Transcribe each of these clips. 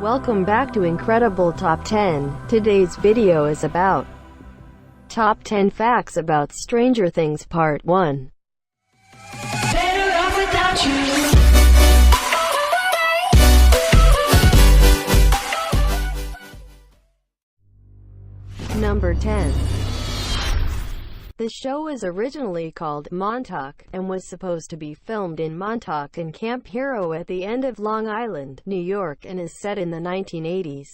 Welcome back to Incredible Top 10. Today's video is about Top 10 Facts about Stranger Things Part 1. Better off without you. Number 10. The show was originally called Montauk, and was supposed to be filmed in Montauk and Camp Hero at the end of Long Island, New York, and is set in the 1980s.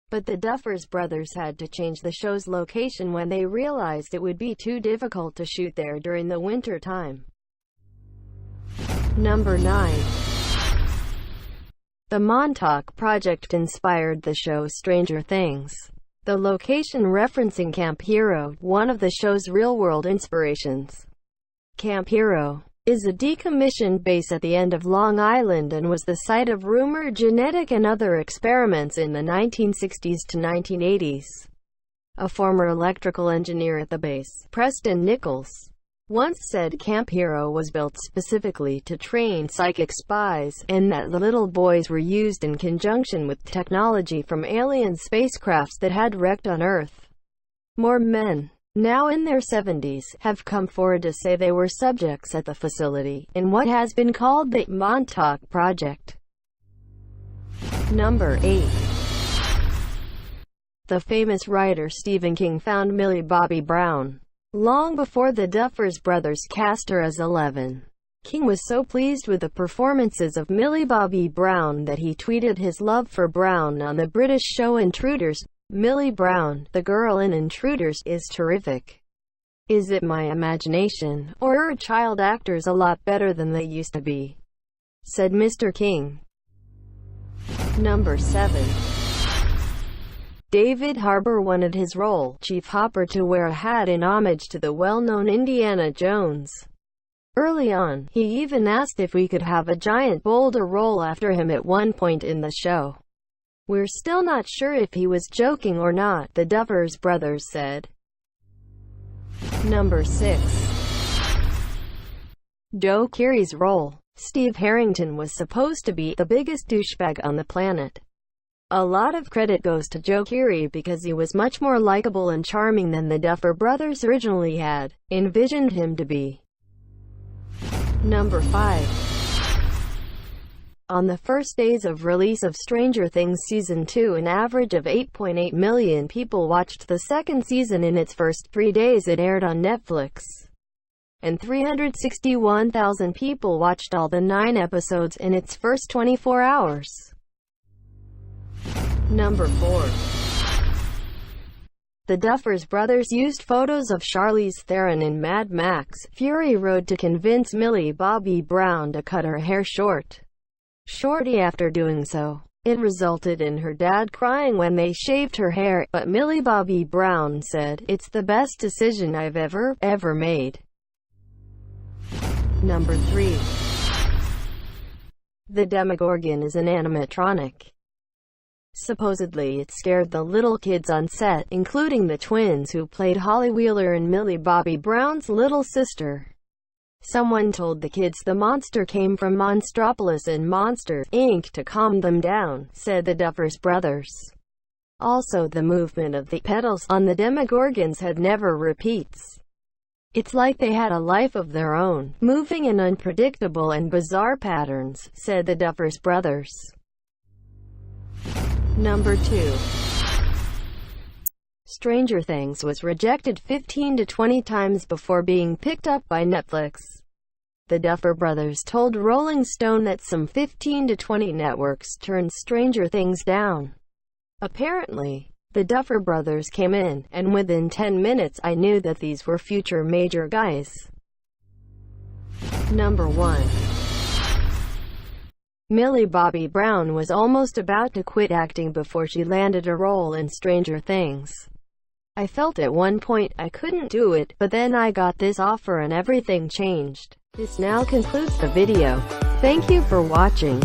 But the Duffer Brothers had to change the show's location when they realized it would be too difficult to shoot there during the winter time. Number 9. The Montauk Project inspired the show Stranger Things. The location referencing Camp Hero, one of the show's real-world inspirations. Camp Hero is a decommissioned base at the end of Long Island and was the site of rumored genetic and other experiments in the 1960s to 1980s. A former electrical engineer at the base, Preston Nichols, once said Camp Hero was built specifically to train psychic spies, and that the little boys were used in conjunction with technology from alien spacecrafts that had wrecked on Earth. More men, now in their 70s, have come forward to say they were subjects at the facility, in what has been called the Montauk Project. Number 8. The famous writer Stephen King found Millie Bobby Brown long before the Duffer Brothers cast her as Eleven. King was so pleased with the performances of Millie Bobby Brown that he tweeted his love for Brown on the British show Intruders. "Millie Brown, the girl in Intruders, is terrific. Is it my imagination, or are child actors a lot better than they used to be?" said Mr. King. Number 7. David Harbour wanted his role, Chief Hopper, to wear a hat in homage to the well-known Indiana Jones. Early on, he even asked if we could have a giant boulder roll after him at one point in the show. "We're still not sure if he was joking or not," the Duffer Brothers said. Number 6. Joe Keery's role, Steve Harrington, was supposed to be the biggest douchebag on the planet. A lot of credit goes to Joe Keery because he was much more likable and charming than the Duffer Brothers originally had envisioned him to be. Number 5. On the first days of release of Stranger Things Season 2, an average of 8.8 million people watched the second season in its first 3 days it aired on Netflix. And 361,000 people watched all the 9 episodes in its first 24 hours. Number 4. The Duffer Brothers used photos of Charlize Theron in Mad Max: Fury Road to convince Millie Bobby Brown to cut her hair short. Shortly after doing so, it resulted in her dad crying when they shaved her hair, but Millie Bobby Brown said, "It's the best decision I've ever made." Number 3. The Demogorgon is an animatronic. Supposedly it scared the little kids on set, including the twins who played Holly Wheeler and Millie Bobby Brown's little sister. Someone told the kids the monster came from Monstropolis and Monsters, Inc. to calm them down, said the Duffer Brothers. Also, the movement of the petals on the Demogorgons head never repeats. It's like they had a life of their own, moving in unpredictable and bizarre patterns, said the Duffer Brothers. Number 2. Stranger Things was rejected 15 to 20 times before being picked up by Netflix. The Duffer Brothers told Rolling Stone that some 15 to 20 networks turned Stranger Things down. Apparently, the Duffer Brothers came in, and within 10 minutes I knew that these were future major guys. Number 1. Millie Bobby Brown was almost about to quit acting before she landed a role in Stranger Things. "I felt at one point I couldn't do it, but then I got this offer and everything changed." This now concludes the video. Thank you for watching.